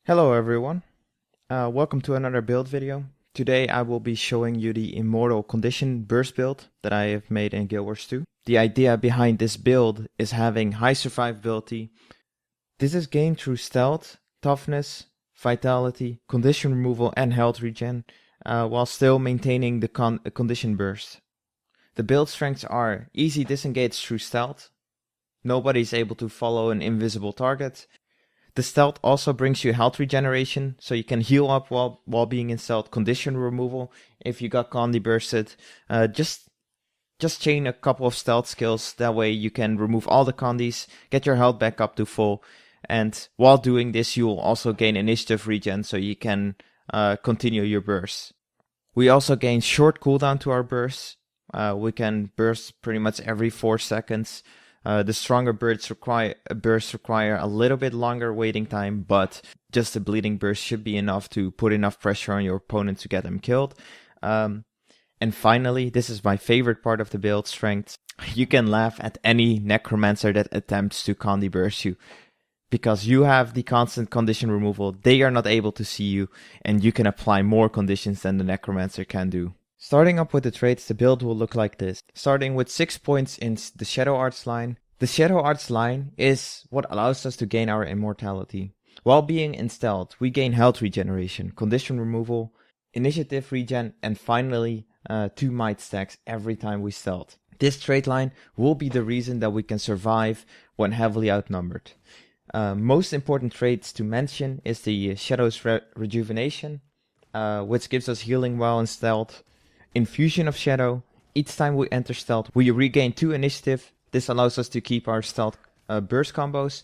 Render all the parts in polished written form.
Hello everyone, welcome to another build video. Today I will be showing you the Immortal condition burst build that I have made in Guild Wars 2. The idea behind this build is having high survivability. This is gained through stealth, toughness, vitality, condition removal and health regen, while still maintaining the condition burst. The build strengths are easy disengage through stealth. Nobody is able to follow an invisible target. The stealth also brings you health regeneration, so you can heal up while being in stealth. Condition removal, if you got condi bursted, just chain a couple of stealth skills. That way you can remove all the condis, get your health back up to full, and while doing this, you will also gain initiative regen, so you can continue your bursts. We also gain short cooldown to our bursts. We can burst pretty much every 4 seconds. The stronger bursts require a little bit longer waiting time, but just a bleeding burst should be enough to put enough pressure on your opponent to get them killed. And finally, this is my favorite part of the build strength. You can laugh at any necromancer that attempts to condi burst you. Because you have the constant condition removal, they are not able to see you, and you can apply more conditions than the necromancer can do. Starting up with the traits, the build will look like this. Starting with 6 points in the Shadow Arts line. The Shadow Arts line is what allows us to gain our immortality. While being in stealth, we gain health regeneration, condition removal, initiative regen, and finally 2 might stacks every time we stealth. This trait line will be the reason that we can survive when heavily outnumbered. Most important traits to mention is the Shadow's Rejuvenation, which gives us healing while in stealth. Infusion of Shadow. Each time we enter stealth, we regain 2 initiative. This allows us to keep our stealth burst combos.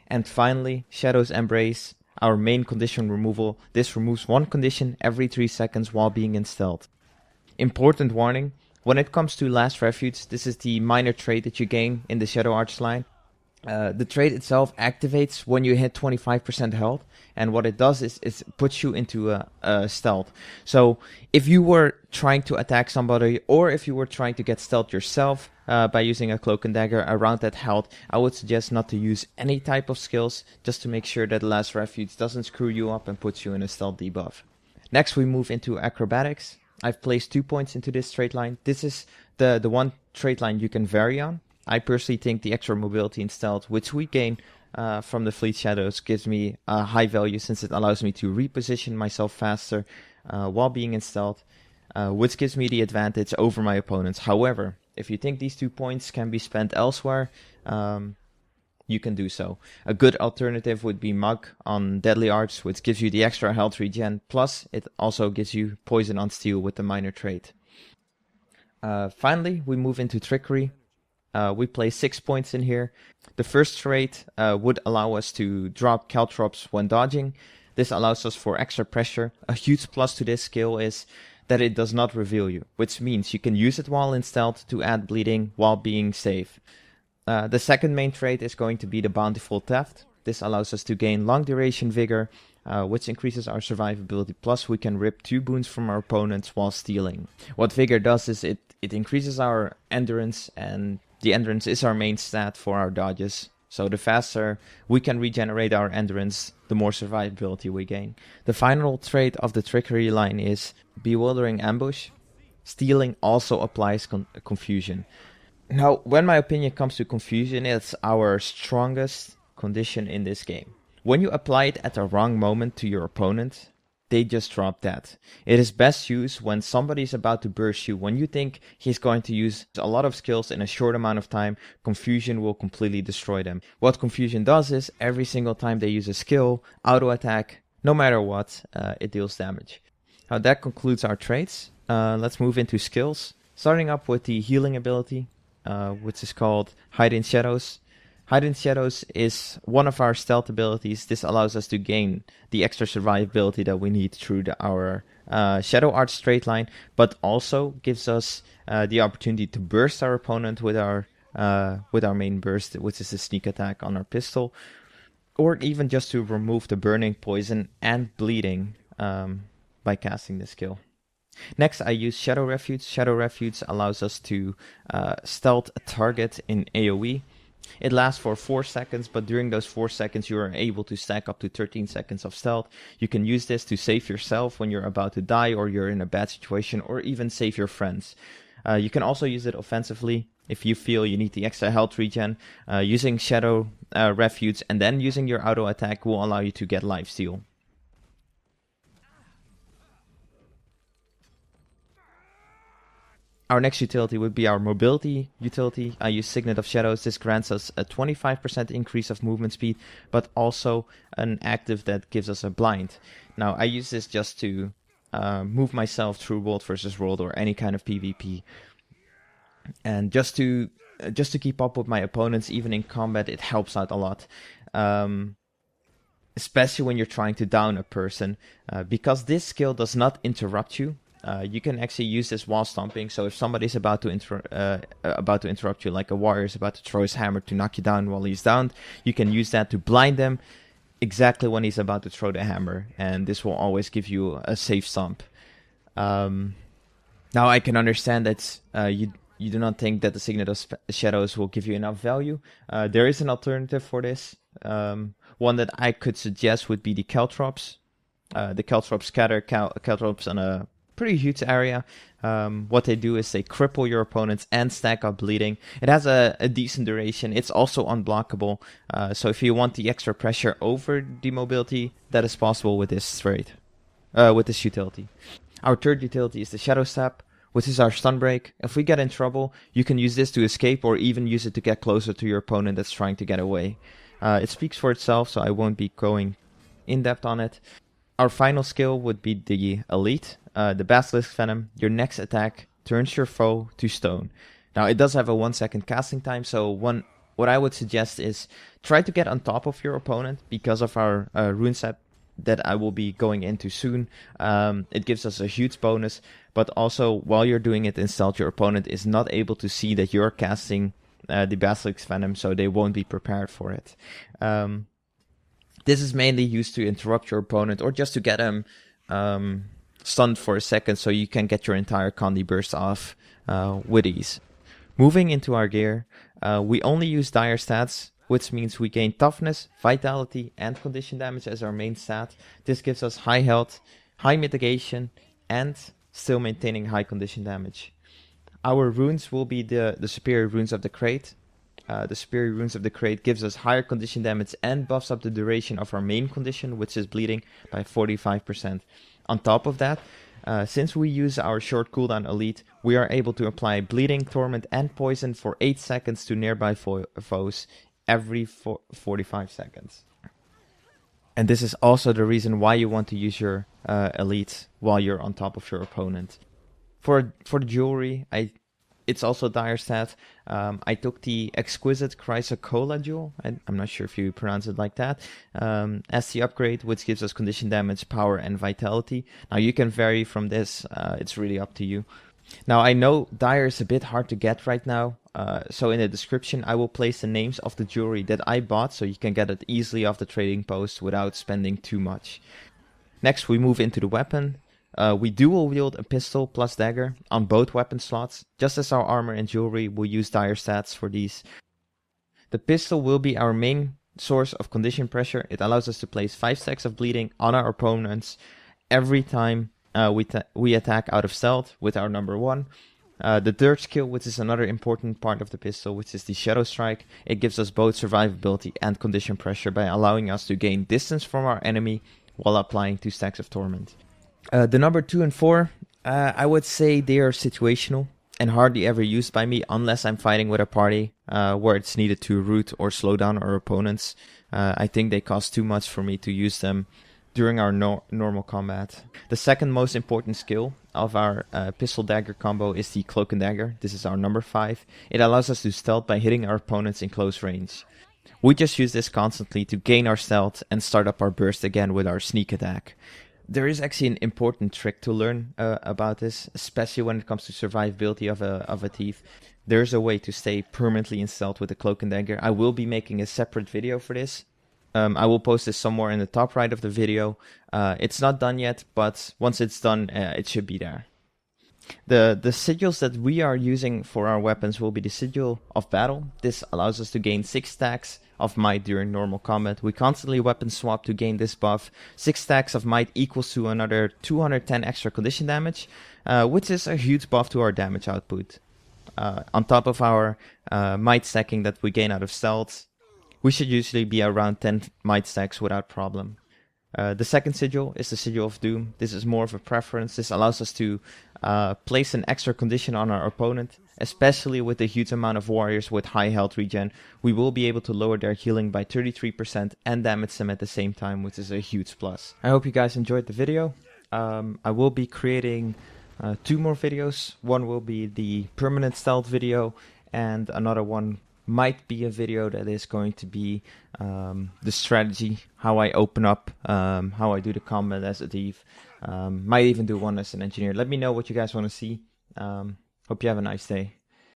And finally, Shadow's Embrace, our main condition removal. This removes 1 condition every 3 seconds while being in stealth. Important warning, when it comes to Last Refuge, this is the minor trait that you gain in the Shadow Arts line. The trait itself activates when you hit 25% health, and what it does is it puts you into a stealth. So if you were trying to attack somebody, or if you were trying to get stealth yourself by using a cloak and dagger around that health, I would suggest not to use any type of skills, just to make sure that Last Refuge doesn't screw you up and puts you in a stealth debuff. Next we move into Acrobatics. I've placed 2 points into this trait line. This is the one trait line you can vary on. I personally think the extra mobility and stealth, which we gain from the Fleet Shadows, gives me a high value since it allows me to reposition myself faster while being in stealth, which gives me the advantage over my opponents. However, if you think these 2 points can be spent elsewhere, you can do so. A good alternative would be Mug on Deadly Arts, which gives you the extra health regen, plus it also gives you Poison on Steel with the minor trait. Finally, we move into Trickery. We place 6 points in here. The first trait would allow us to drop caltrops when dodging. This allows us for extra pressure. A huge plus to this skill is that it does not reveal you, which means you can use it while in stealth to add bleeding while being safe. The second main trait is going to be the Bountiful Theft. This allows us to gain long duration vigor, which increases our survivability. Plus we can rip 2 boons from our opponents while stealing. What vigor does is it increases our endurance, and the endurance is our main stat for our dodges. So the faster we can regenerate our endurance, the more survivability we gain. The final trait of the Trickery line is Bewildering Ambush. Stealing also applies Confusion. Now, when my opinion comes to Confusion, it's our strongest condition in this game. When you apply it at the wrong moment to your opponent, they just drop that. It is best used when somebody is about to burst you. When you think he's going to use a lot of skills in a short amount of time, Confusion will completely destroy them. What Confusion does is, every single time they use a skill, auto attack, no matter what, it deals damage. Now that concludes our traits. Let's move into skills. Starting up with the healing ability, which is called Hide in Shadows. Hide in Shadows is one of our stealth abilities. This allows us to gain the extra survivability that we need through our Shadow Arts straight line, but also gives us the opportunity to burst our opponent with our main burst, which is a sneak attack on our pistol, or even just to remove the burning, poison, and bleeding by casting this skill. Next, I use Shadow Refuge. Shadow Refuge allows us to stealth a target in AoE. It lasts for 4 seconds, but during those 4 seconds you are able to stack up to 13 seconds of stealth. You can use this to save yourself when you're about to die or you're in a bad situation, or even save your friends. You can also use it offensively if you feel you need the extra health regen. Using Shadow Refuge and then using your auto attack will allow you to get lifesteal. Our next utility would be our mobility utility. I use Signet of Shadows. This grants us a 25% increase of movement speed, but also an active that gives us a blind. Now, I use this just to move myself through world versus world or any kind of PvP. And just to keep up with my opponents, even in combat, it helps out a lot. Especially when you're trying to down a person. Because this skill does not interrupt you. You can actually use this while stomping. So if somebody's about to interrupt you, like a warrior is about to throw his hammer to knock you down while he's downed, you can use that to blind them exactly when he's about to throw the hammer, and this will always give you a safe stomp. Now I can understand that you do not think that the Signet of Shadows will give you enough value. There is an alternative for this. One that I could suggest would be the Caltrops. The Caltrops scatter Caltrops on a pretty huge area. What they do is they cripple your opponents and stack up bleeding. It has a decent duration. It's also unblockable. So if you want the extra pressure over the mobility, that is possible with this trait, with this utility. Our third utility is the Shadow Step, which is our stun break. If we get in trouble, you can use this to escape or even use it to get closer to your opponent that's trying to get away. It speaks for itself, so I won't be going in depth on it. Our final skill would be the Elite, the Basilisk Venom. Your next attack turns your foe to stone. Now it does have a 1 second casting time, so what I would suggest is try to get on top of your opponent because of our rune set that I will be going into soon. It gives us a huge bonus, but also while you're doing it in stealth, your opponent is not able to see that you're casting the Basilisk Venom, so they won't be prepared for it. This is mainly used to interrupt your opponent or just to get him stunned for a second so you can get your entire Condi burst off with ease. Moving into our gear, we only use dire stats, which means we gain toughness, vitality, and condition damage as our main stat. This gives us high health, high mitigation, and still maintaining high condition damage. Our runes will be the superior runes of the Krait. The superior runes of the Krait gives us higher condition damage and buffs up the duration of our main condition, which is bleeding, by 45%. On top of that, since we use our short cooldown Elite, we are able to apply bleeding, torment, and poison for 8 seconds to nearby foes every 45 seconds. And this is also the reason why you want to use your Elite while you're on top of your opponent. For the jewelry, it's also dire stat. I took the Exquisite Chrysocolla jewel, I'm not sure if you pronounce it like that, as the upgrade, which gives us condition damage, power, and vitality. Now you can vary from this, it's really up to you. Now I know dire is a bit hard to get right now, so in the description I will place the names of the jewelry that I bought so you can get it easily off the trading post without spending too much. Next we move into the weapon. We dual wield a pistol plus dagger on both weapon slots. Just as our armor and jewelry, we'll use dire stats for these. The pistol will be our main source of condition pressure. It allows us to place 5 stacks of bleeding on our opponents every time we attack out of stealth with our number 1. The third skill, which is another important part of the pistol, which is the Shadow Strike. It gives us both survivability and condition pressure by allowing us to gain distance from our enemy while applying 2 stacks of torment. The number 2 and 4, I would say they are situational and hardly ever used by me unless I'm fighting with a party where it's needed to root or slow down our opponents. I think they cost too much for me to use them during our normal combat. The second most important skill of our pistol dagger combo is the Cloak and Dagger. This is our number 5. It allows us to stealth by hitting our opponents in close range. We just use this constantly to gain our stealth and start up our burst again with our sneak attack. There is actually an important trick to learn about this, especially when it comes to survivability of a thief. There's a way to stay permanently in stealth with the Cloak and Dagger. I will be making a separate video for this. I will post this somewhere in the top right of the video. It's not done yet, but once it's done, it should be there. The sigils that we are using for our weapons will be the Sigil of Battle. This allows us to gain 6 stacks of might during normal combat. We constantly weapon swap to gain this buff. 6 stacks of might equals to another 210 extra condition damage, which is a huge buff to our damage output. On top of our might stacking that we gain out of stealth, we should usually be around 10 might stacks without problem. The second sigil is the Sigil of Doom. This is more of a preference. This allows us to place an extra condition on our opponent, especially with the huge amount of warriors with high health regen. We will be able to lower their healing by 33% and damage them at the same time, which is a huge plus. I hope you guys enjoyed the video. I will be creating 2 more videos. One will be the permanent stealth video, and another one might be a video that is going to be the strategy, how I open up, how I do the combat as a thief. Might even do one as an engineer. Let me know what you guys want to see. Hope you have a nice day.